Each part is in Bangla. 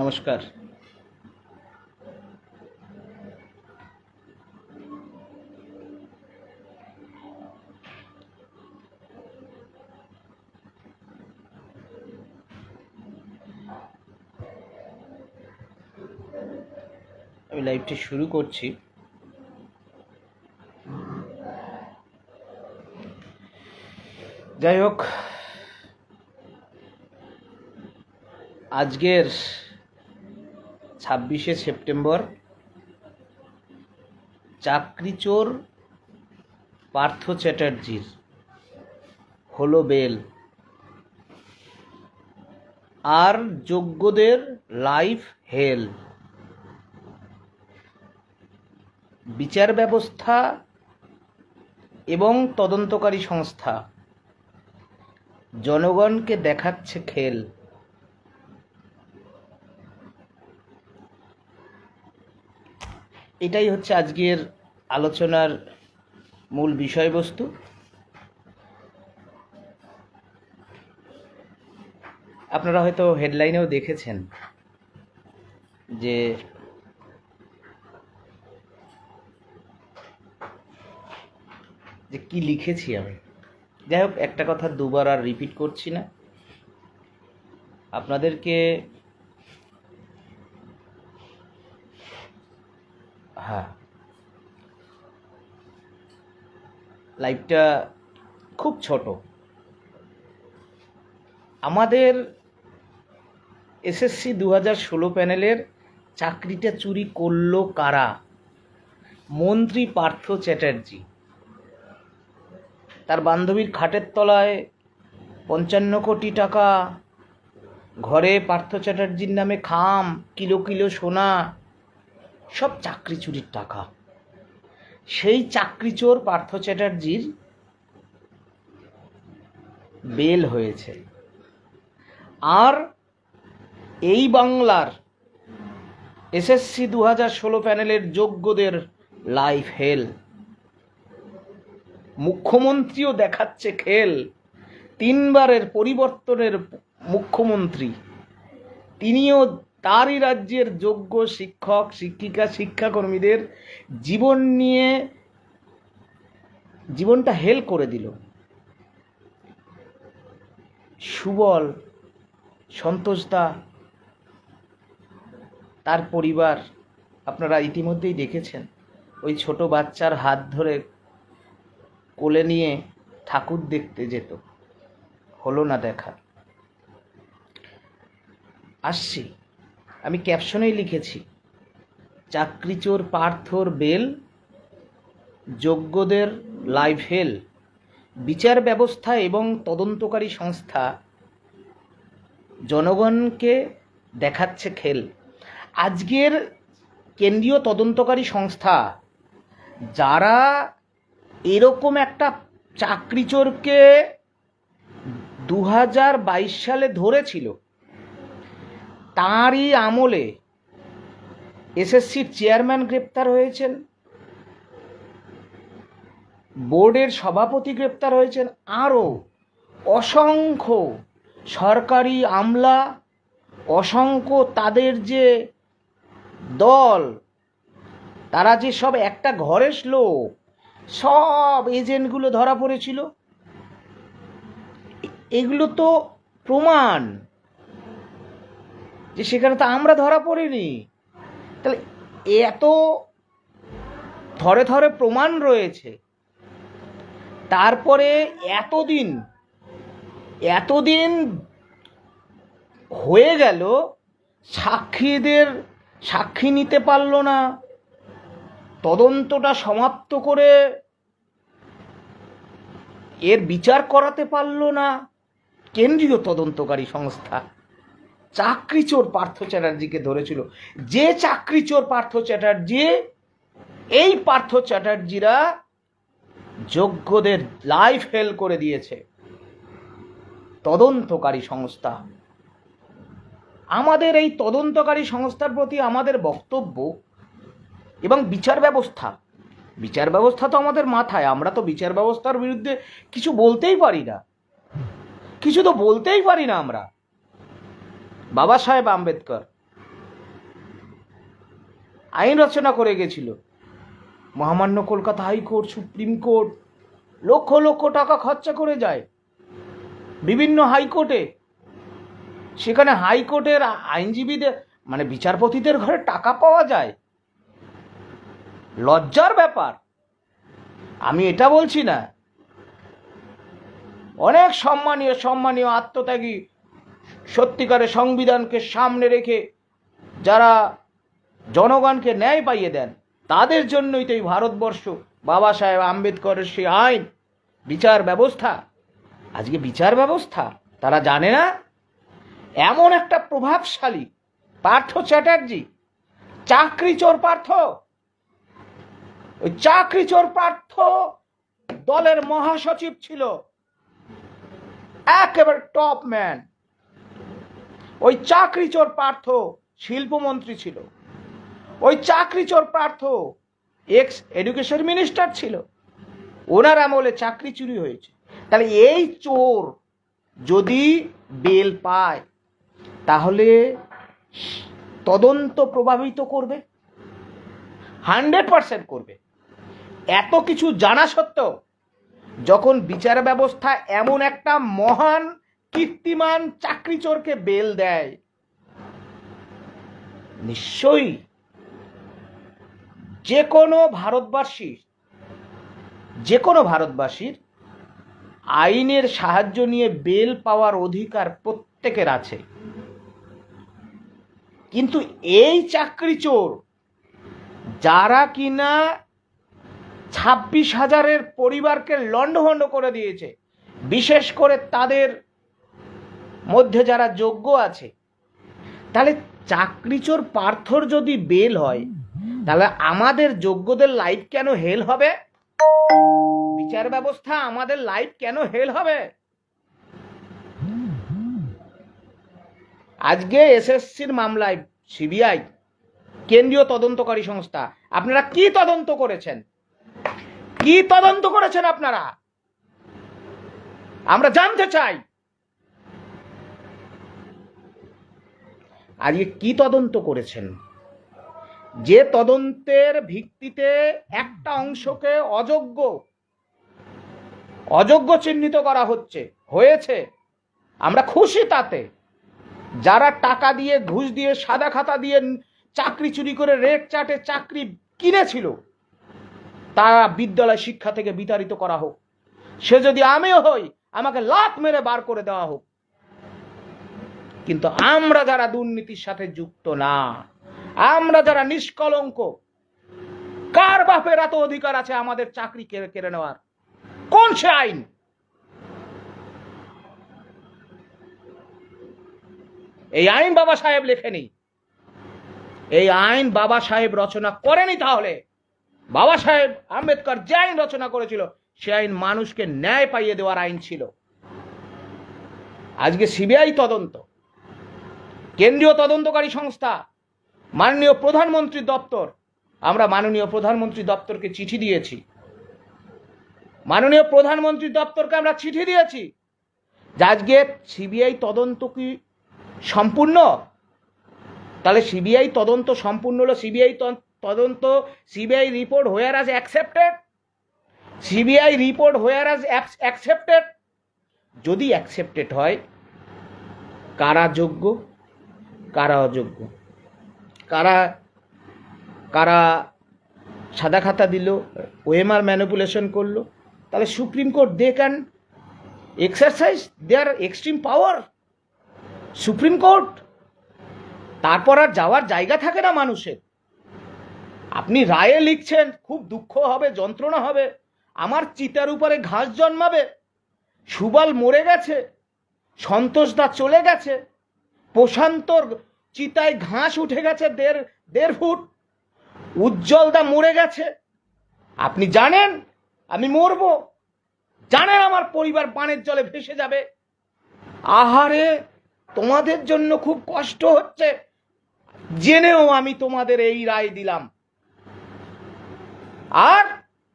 নমস্কার। আমি লাইভটি শুরু করছি। যাই হোক, আজকের 26শে সেপ্টেম্বর চাকরিচোর পার্থ চ্যাটার্জির হলো বেল, আর যোগ্যদের লাইফ হেল। বিচার ব্যবস্থা এবং তদন্তকারী সংস্থা জনগণকে দেখাচ্ছে খেল। এটাই হচ্ছে আজকের আলোচনার মূল বিষয়বস্তু। আপনারা হয়তো হেডলাইনেও দেখেছেন যে কি লিখেছি আমি। যাই হোক, একটা কথা দুবার আর রিপিট করছি না। আপনাদেরকে লাইভটা খুব ছোট। আমাদের এসএসসি 2016 প্যানেলের চাকরিটা চুরি করলো কারা? মন্ত্রী পার্থ চ্যাটার্জি। তার বান্ধবীর খাটের তলায় 55 কোটি টাকা, ঘরে পার্থ চ্যাটার্জির নামে খাম, কিলো কিলো সোনা, সব চাকরি চুরির টাকা। সেই চাকরিচোর পার্থ চ্যাটার্জির বেল হয়েছে। আর এই বাংলার এসএসসি 2016 প্যানেলের যোগ্যদের লাইফ হেল। মুখ্যমন্ত্রীও দেখাচ্ছে খেল। 3 বারের পরিবর্তনের মুখ্যমন্ত্রী, তিনিও তারই রাজ্যের যোগ্য শিক্ষক শিক্ষিকা শিক্ষাকর্মীদের জীবন নিয়ে জীবনটা হেল করে দিল। সুবল, সন্তোষদা, তার পরিবার আপনারা ইতিমধ্যেই দেখেছেন। ওই ছোট বাচ্চার হাত ধরে কোলে নিয়ে ঠাকুর দেখতে যেত, হলো না দেখা। আসছি, আমি ক্যাপশনেই লিখেছি, চাকরিচোর পার্থর বেল, যোগ্যদের লাইফ হেল। বিচার ব্যবস্থা এবং তদন্তকারী সংস্থা জনগণকে দেখাচ্ছে খেল। আজকের কেন্দ্রীয় তদন্তকারী সংস্থা যারা এরকম একটা চাকরিচোরকে 2022 সালে ধরেছিল, তাঁরই আমলে এসএসসির চেয়ারম্যান গ্রেপ্তার হয়েছেন, বোর্ডের সভাপতি গ্রেপ্তার হয়েছেন, আরও অসংখ্য সরকারি আমলা, অসংখ্য তাদের যে দল, তারা যে সব একটা ঘরের লোক, সব এজেন্টগুলো ধরা পড়েছিল। এগুলো তো প্রমাণ যে সেখানে তো আমরা ধরা পড়িনি। তাহলে এত থরে থরে প্রমাণ রয়েছে, তারপরে এতদিন হয়ে গেল, সাক্ষী নিতে পারল না, তদন্তটা সমাপ্ত করে এর বিচার করাতে পারল না কেন্দ্রীয় তদন্তকারী সংস্থা। চাকরিচোর পার্থ চ্যাটার্জিকে ধরেছিল। যে চাকরিচোর পার্থ চ্যাটার্জি, এই পার্থ চ্যাটার্জিরা যোগ্যদের লাইফ হেল করে দিয়েছে তদন্তকারী সংস্থা। আমাদের এই তদন্তকারী সংস্থার প্রতি আমাদের বক্তব্য এবং বিচার ব্যবস্থা তো আমাদের মাথায়। আমরা তো বিচার ব্যবস্থার বিরুদ্ধে কিছু বলতেই পারি না। আমরা বাবা সাহেব আম্বেদকর আইন রচনা করে গেছিল। মহামান্য Kolkata high court, supreme court lakh lakh টাকা খরচা করে যায় বিভিন্ন হাইকোর্টে। সেখানে হাইকোর্টের আইনজীবীদের মানে বিচারপতিদের ঘরে টাকা পাওয়া যায়, লজ্জার ব্যাপার। আমি এটা বলছি না, অনেক সম্মানীয় আত্মত্যাগী, সত্যিকারের সংবিধানকে সামনে রেখে যারা জনগণকে ন্যায় পাইয়ে দেন, তাদের জন্যই তো এই ভারতবর্ষ, বাবা সাহেব আম্বেদকরের সেই আইন, বিচার ব্যবস্থা। আজকে বিচার ব্যবস্থা তারা জানে না। এমন একটা প্রভাবশালী পার্থ চ্যাটার্জি, চাকরি চোর পার্থ, ওই চাকরি চোর পার্থ দলের মহাসচিব ছিল, একেবারে টপ ম্যান। ওই চাকরি চোর পার্থ শিল্পমন্ত্রী ছিল, ওই চাকরি চোর পার্থ এক্স এডুকেশন মিনিস্টার ছিল। ওনার আমলে চাকরি চুরি হয়েছে। তাহলে এই চোর যদি বেল পায় তাহলে তদন্ত প্রভাবিত করবে, 100% করবে। এত কিছু জানা সত্ত্বেও যখন বিচার ব্যবস্থা এমন একটা মহান কীর্তিমান চাকরি চোরকে বেল দেয়, নিশ্চয়ই যে কোনো ভারতবাসীর আইনের সাহায্য নিয়ে বেল পাওয়ার অধিকার প্রত্যেকের আছে। কিন্তু এই চাকরি চোর যারা কিনা 26,000-এর পরিবারকে লণ্ডভণ্ড করে দিয়েছে, বিশেষ করে তাদের মধ্যে যারা যোগ্য আছে, তাহলে চাকরি চোর পার্থর যদি বেল হয়, তাহলে আমাদের যোগ্যদের লাইফ কেন হেল হবে? বিচার ব্যবস্থা আমাদের লাইফ কেন হেল হবে? আজকে এসএসসির মামলায় সিবিআই, কেন্দ্রীয় তদন্তকারী সংস্থা, আপনারা কি তদন্ত করেছেন? কি তদন্ত করেছেন আপনারা? আমরা জানতে চাই। আজকে কি তদন্ত করেছেন? যে তদন্তের ভিত্তিতে একটা অংশকে অযোগ্য চিহ্নিত করা হয়েছে, আমরা খুশি তাতে। যারা টাকা দিয়ে, ঘুষ দিয়ে, সাদা খাতা দিয়ে চাকরি চুরি করে রেট চার্টে চাকরি কিনেছিল, তারা বিদ্যালয় শিক্ষা থেকে বিতাড়িত করা হোক। সে যদি আমিও হই, আমাকে লাত মেরে বার করে দেওয়া হোক। কিন্তু আমরা যারা দুর্নীতির সাথে যুক্ত না, আমরা যারা নিষ্কলঙ্ক, কার বাপের এত অধিকার আছে আমাদের চাকরি কেড়ে নেওয়ার? কোন সে আইন? এই আইন বাবা সাহেব লেখেনি, এই আইন বাবা সাহেব রচনা করেনি। তাহলে বাবা সাহেব আম্বেদকর যে আইন রচনা করেছিল, সে আইন মানুষকে ন্যায় পাইয়ে দেওয়ার আইন ছিল। আজকে সিবিআই তদন্ত, কেন্দ্রীয় তদন্তকারী সংস্থা, মাননীয় প্রধানমন্ত্রীর দপ্তর, আমরা মাননীয় প্রধানমন্ত্রী দপ্তরকে চিঠি দিয়েছি, মাননীয় প্রধানমন্ত্রী দপ্তরকে আমরা চিঠি দিয়েছি যে আজকে সিবিআই তদন্ত কি সম্পূর্ণ? তাহলে সিবিআই তদন্ত সম্পূর্ণ হলো। সিবিআই তদন্ত, সিবিআই রিপোর্ট হোয়ার অ্যাজ অ্যাকসেপ্টেড, সিবিআই রিপোর্ট হোয়ার অ্যাজ অ্যাকসেপ্টেড। যদি অ্যাকসেপ্টেড হয়, কারা যোগ্য, কারা অযোগ্য, কারা সাদা খাতা দিল, ওএমআর ম্যানিপুলেশন করলো, তাহলে Supreme Court they can exercise their extreme power. Supreme Court, তারপর আর যাওয়ার জায়গা থাকে না মানুষের। আপনি রায়ে লিখছেন, খুব দুঃখ হবে, যন্ত্রণা হবে, আমার চিতার উপরে ঘাস জন্মাবে, সুবল মরে গেছে, সন্তোষ দা চলে গেছে, প্রশান্তর চিতায় ঘাস উঠে গেছে 1.5 ফুট, উজ্জ্বল দা মরে গেছে। আপনি জানেন আমি মরবো, জানেন আমার পরিবার বানের জলে ভেসে যাবে। আহারে, তোমাদের জন্য খুব কষ্ট হচ্ছে, জেনেও আমি তোমাদের এই রায় দিলাম। আর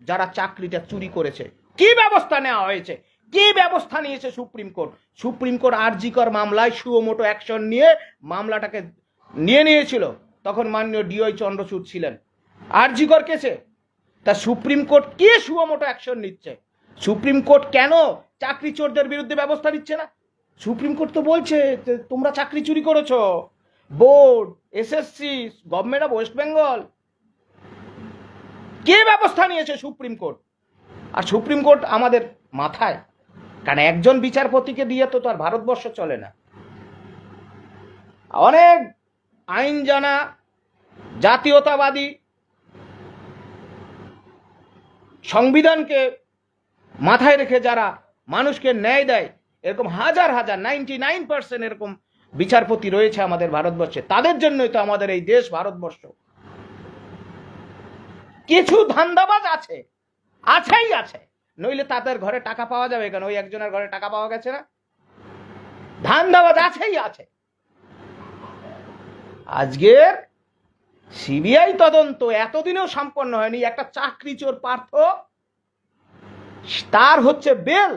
যারা চাকরিটা চুরি করেছে, কি ব্যবস্থা নেওয়া হয়েছে? কি ব্যবস্থা নিয়েছে supreme court? Supreme court RG Kar মামলায় সুমোটো অ্যাকশন নিয়ে মামলাটাকে নিয়েছিল। তখন মাননীয় ডিওয়াই চন্দ্রচূড় ছিলেন। আরজিকর কেসে তা সুপ্রিম কোর্ট কে সুমোটো অ্যাকশন নিচ্ছে? সুপ্রিম কোর্ট কেন চাকরি চোরদের বিরুদ্ধে ব্যবস্থা নিচ্ছে না? সুপ্রিম কোর্ট তো বলছে তোমরা চাকরি চুরি করেছো, board, SSC, government of West Bengal. কে ব্যবস্থা নিয়েছে? Supreme court. আর সুপ্রিম কোর্ট আমাদের মাথায়, কারণ একজন বিচারপতিকে দিয়ে তো তার ভারতবর্ষ চলে না। অনেক আইন জানা, জাতীয়তাবাদী, সংবিধানকে মাথায় রেখে যারা মানুষকে ন্যায় দেয়, এরকম হাজার হাজার 99% এরকম বিচারপতি রয়েছে আমাদের ভারতবর্ষে। তাদের জন্যই তো আমাদের এই দেশ ভারতবর্ষ। কিছু ধান্দাবাজ আছে, আছেই আছে, নইলে তাদের ঘরে টাকা পাওয়া যাবে কেন? ওই একজনের ঘরে টাকা পাওয়া গেছে না? ধান্দাবাজ আছেই আছে। আজকের সিবিআই তদন্ত এতদিনেও সম্পন্ন হয়নি। একটা চাকরি চোর পার্থ, তার হচ্ছে বেল,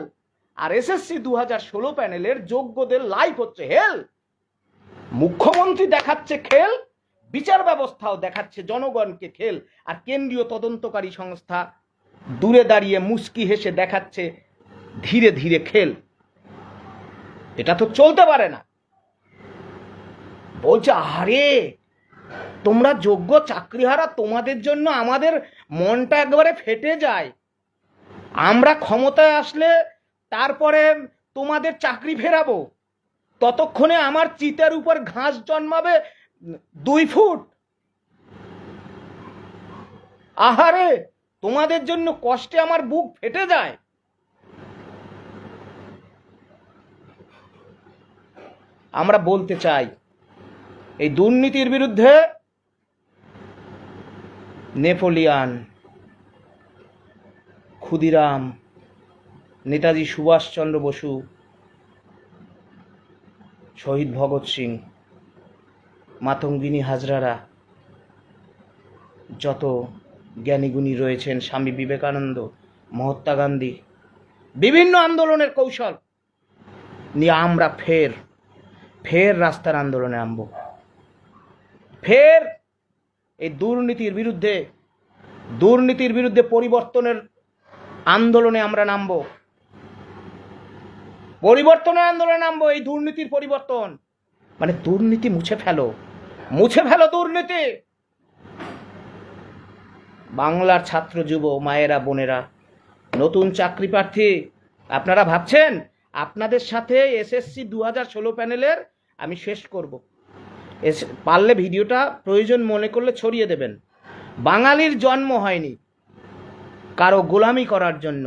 আর এসএসসি 2016 প্যানেলের যোগ্যদের লাইফ হচ্ছে হেল। মুখ্যমন্ত্রী দেখাচ্ছে খেল, বিচার ব্যবস্থাও দেখাচ্ছে জনগণকে খেল, আর কেন্দ্রীয় তদন্তকারী সংস্থা দূরে দাঁড়িয়ে মুস্কি হেসে দেখাচ্ছে ধীরে ধীরে খেল। এটা তো চলতে পারে না। বলছে আরে তোমরা যোগ্য চাকরিহারা, তোমাদের জন্য আমাদের মনটা একবারে ফেটে যায়। আমরা ক্ষমতায় আসলে তারপরে তোমাদের চাকরি ফেরাবো, ততক্ষণে আমার চিতার উপর ঘাস জন্মাবে 2 ফুট। আহারে তোমাদের জন্য কষ্টে আমার বুক ফেটে যায়। আমরা বলতে চাই এই দুর্নীতির বিরুদ্ধে নেপোলিয়ান, ক্ষুদিরাম, নেতাজি সুভাষচন্দ্র বসু, শহীদ ভগৎ সিং, মাতঙ্গিনী হাজরারা, যত জ্ঞানীগুণী রয়েছেন, স্বামী বিবেকানন্দ, মহাত্মা গান্ধী, বিভিন্ন আন্দোলনের কৌশল নিয়ে আমরা ফের রাস্তার আন্দোলনে নামব। ফের এই দুর্নীতির বিরুদ্ধে পরিবর্তনের আন্দোলনে আমরা নামব। পরিবর্তনের আন্দোলনে নামবো। এই দুর্নীতির পরিবর্তন মানে দুর্নীতি মুছে ফেলো দুর্নীতি। বাংলার ছাত্র যুব মায়েরা, বোনেরা, নতুন চাকরি প্রার্থী, আপনারা ভাবছেন আপনাদের সাথে এসএসসি 2016 প্যানেলের আমি শেষ করব। পারলে ভিডিওটা প্রয়োজন মনে করলে ছড়িয়ে দেবেন। বাঙালির জন্ম হয়নি কারো গোলামি করার জন্য।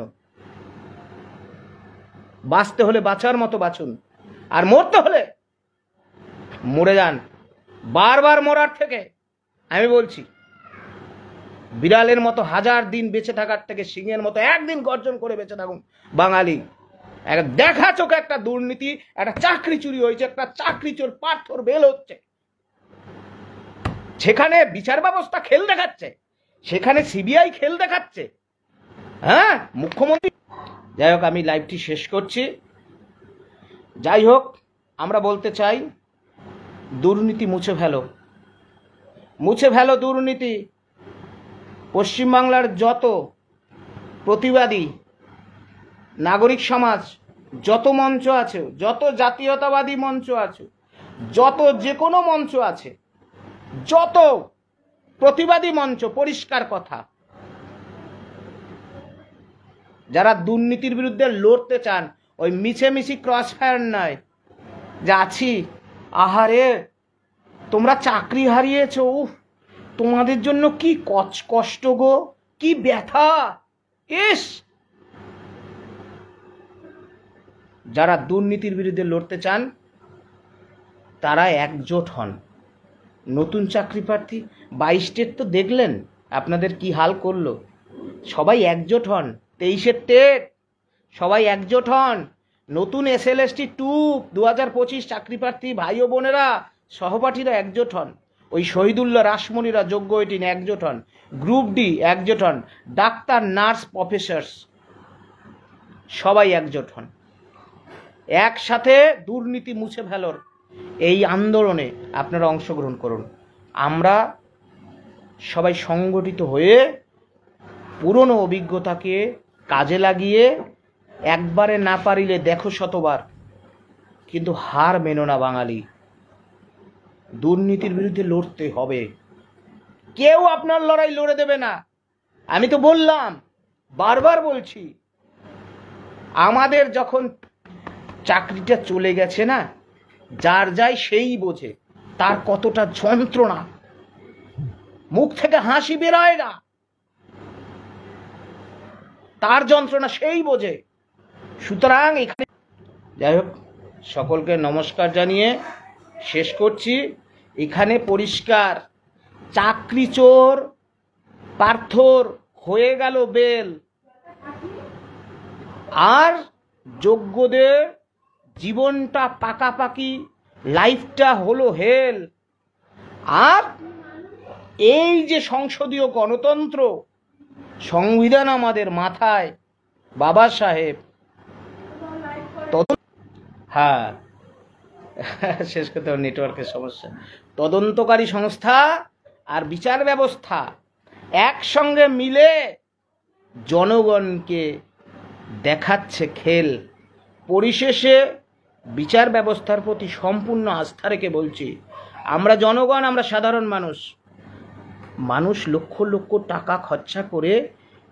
বাঁচতে হলে বাঁচার মতো বাঁচুন, আর মরতে হলে মরে যান। বারবার মরার থেকে আমি বলছি, বিড়ালের মতো 1000 দিন বেঁচে থাকার থেকে সিংহের মতো একদিন গর্জন করে বেঁচে থাকুন বাঙালি। দেখা চোখে একটা দুর্নীতি, একটা চাকরি চুরি হয়েছে, একটা চাকরি চোর পার্থর বেল হচ্ছে, সেখানে বিচার ব্যবস্থা খেল দেখাচ্ছে, সেখানে সিবিআই খেল দেখাচ্ছে। হ্যাঁ, মুখ্যমন্ত্রী। যাই হোক, আমি লাইভটি শেষ করছি। যাই হোক, আমরা বলতে চাই দুর্নীতি মুছে ফেলো দুর্নীতি। পশ্চিমবাংলার যত প্রতিবাদী নাগরিক সমাজ, যত মঞ্চ আছে, যত জাতীয়তাবাদী মঞ্চ আছে, যত যে কোনো মঞ্চ আছে, যত প্রতিবাদী মঞ্চ, পরিষ্কার কথা, যারা দুর্নীতির বিরুদ্ধে লড়তে চান, ওই মিছেমিছি ক্রস ফায়ার নয় যে আছি, আহারে তোমরা চাকরি হারিয়েছো, উফ তোমাদের জন্য কি কষ্ট গো, কি ব্যথা। ইস, যারা দুর্নীতির বিরুদ্ধে লড়তে চান তারা একজোট হন। নতুন চাকরি প্রার্থী 22 স্টেট তো দেখলেন আপনাদের কি হাল করলো। সবাই একজোট হন। 23 টেট সবাই একজোট হন। নতুন SLST 2 2025 চাকরি প্রার্থী ভাই ও বোনেরা, সহপাঠীরা একজোট হন। ওই শহীদুল্লাহ, রাসমণিরা, যোগ্য 18 একজোট হন। গ্রুপ ডি একজোট হন। ডাক্তার, নার্স, প্রফেসরস সবাই একজোট হন। একসাথে দুর্নীতি মুছে ফেলার এই আন্দোলনে আপনারা অংশগ্রহণ করুন। আমরা সবাই সংগঠিত হয়ে পুরনো অভিজ্ঞতাকে কাজে লাগিয়ে একবারে না পারিলে দেখো শতবার, কিন্তু হার মেনো না বাঙালি। দুর্নীতির বিরুদ্ধে লড়তে হবে, কেউ আপনার লড়াই লড়ে দেবে না। আমি তো বললাম, বারবার বলছি, আমাদের যখন চাকরিটা চলে গেছে না, যার যায় সেই বোঝে তার কতটা যন্ত্রণা, মুখ থেকে হাসি বেরোয় না, তার যন্ত্রণা সেই বোঝে। সুতরাং এখানে যাই হোক, সকলকে নমস্কার জানিয়ে শেষ করছি। এখানে পরিষ্কার, চাকরি চোর পার্থর হয়ে গেল বেল, আর যোগ্যদের জীবনটা পাকাপাকি, লাইফটা হলো হেল। আর এই যে সংসদীয় গণতন্ত্র, সংবিধান আমাদের মাথায়, বাবা সাহেব, হ্যাঁ শেষ করতে হবে, নেটওয়ার্কের সমস্যা। তদন্তকারী সংস্থা আর বিচার ব্যবস্থা একসঙ্গে মিলে জনগণকে দেখাচ্ছে খেল। পরিশেষে বিচার ব্যবস্থার প্রতি সম্পূর্ণ আস্থা রেখে বলছি, আমরা জনগণ, আমরা সাধারণ মানুষ লক্ষ লক্ষ টাকা খরচা করে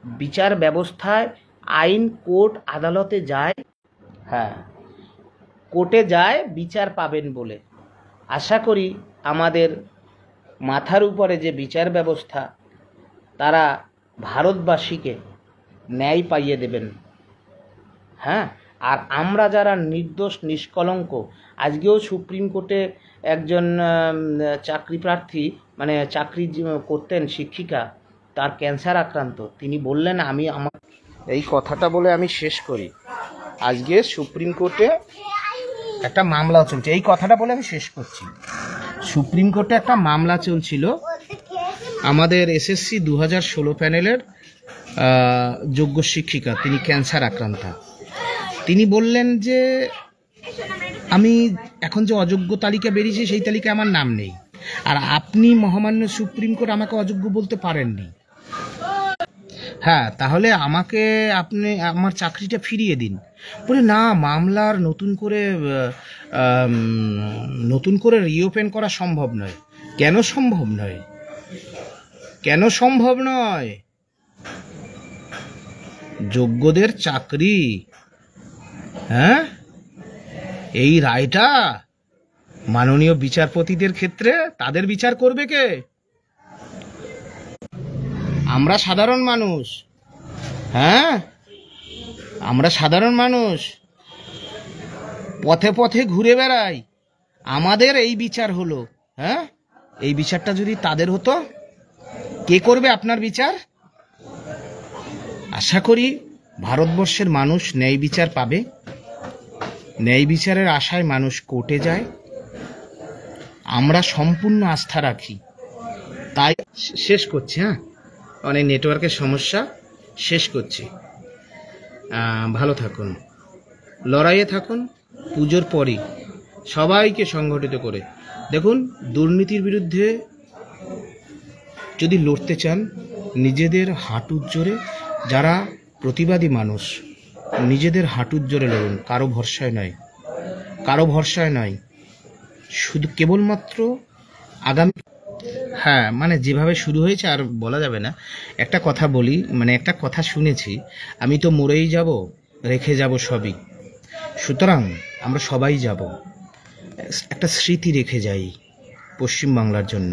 বিচার ব্যবস্থায়, আইন, কোর্ট, আদালতে যায়, হ্যাঁ কোর্টে যায় বিচার পাবেন বলে। আশা করি আমাদের মাথার উপরে যে বিচার ব্যবস্থা, তারা ভারতবাসীকে ন্যায় পাইয়ে দেবেন। হ্যাঁ, আর আমরা যারা নির্দোষ নিষ্কলঙ্ক, আজকেও সুপ্রিম কোর্টে একজন চাকরি প্রার্থী, মানে চাকরি করতেন শিক্ষিকা, তার ক্যান্সার আক্রান্ত, তিনি বললেন, আমার এই কথাটা বলে আমি শেষ করি, আজকে সুপ্রিম কোর্টে একটা মামলা চলছে, এই কথাটা বলে আমি শেষ করছি। সুপ্রিম কোর্টে একটা মামলা চলছিল, আমাদের এসএসসি 2016 প্যানেলের যোগ্য শিক্ষিকা, তিনি ক্যান্সার আক্রান্তা। তিনি বললেন যে আমি এখন যে অযোগ্য তালিকা বেরিয়েছে, সেই তালিকায় আমার নাম নেই, আর আপনি মহামান্য সুপ্রিম কোর্ট আমাকে অযোগ্য বলতে পারেননি। হ্যাঁ, তাহলে আমাকে আপনি আমার চাকরিটা ফিরিয়ে দিন। বলে না, মামলার নতুন করে রিওপেন করা সম্ভব নয়। কেন সম্ভব নয়? কেন সম্ভব নয়? যোগ্যদের চাকরি, হ্যাঁ, এই রায়টা মাননীয় বিচারপতিদের ক্ষেত্রে তাদের বিচার করবে কে? আমরা সাধারণ মানুষ, হ্যাঁ আমরা সাধারণ মানুষ পথে পথে ঘুরে বেড়াই, আমাদের এই বিচার হলো, হ্যাঁ এই বিচারটা যদি তাদের হতো, কে করবে আপনার বিচার? আশা করি ভারতবর্ষের মানুষ ন্যায় বিচার পাবে। ন্যায় বিচারের আশায় মানুষ কোর্টে যায়, আমরা সম্পূর্ণ আস্থা রাখি। তাই শেষ করছি, হ্যাঁ অনেক নেটওয়ার্কের সমস্যা, শেষ করছি। ভালো থাকুন, লড়াইয়ে থাকুন, পুজোর পরই সবাইকে সংগঠিত করে দেখুন। দুর্নীতির বিরুদ্ধে যদি লড়তে চান, নিজেদের হাঁটুর জোরে, যারা প্রতিবাদী মানুষ, নিজেদের হাঁটুর জোরে লড়ুন, কারো ভরসায় নয়, কারো ভরসায় নয়, শুধু কেবলমাত্র আগামী, হ্যাঁ মানে যেভাবে শুরু হয়েছে আর বলা যাবে না। একটা কথা বলি, মানে একটা কথা শুনেছি, আমি তো মরেই যাব, রেখে যাব সবই। সুতরাং আমরা সবাই যাব, একটা স্মৃতি রেখে যাই পশ্চিমবাংলার জন্য।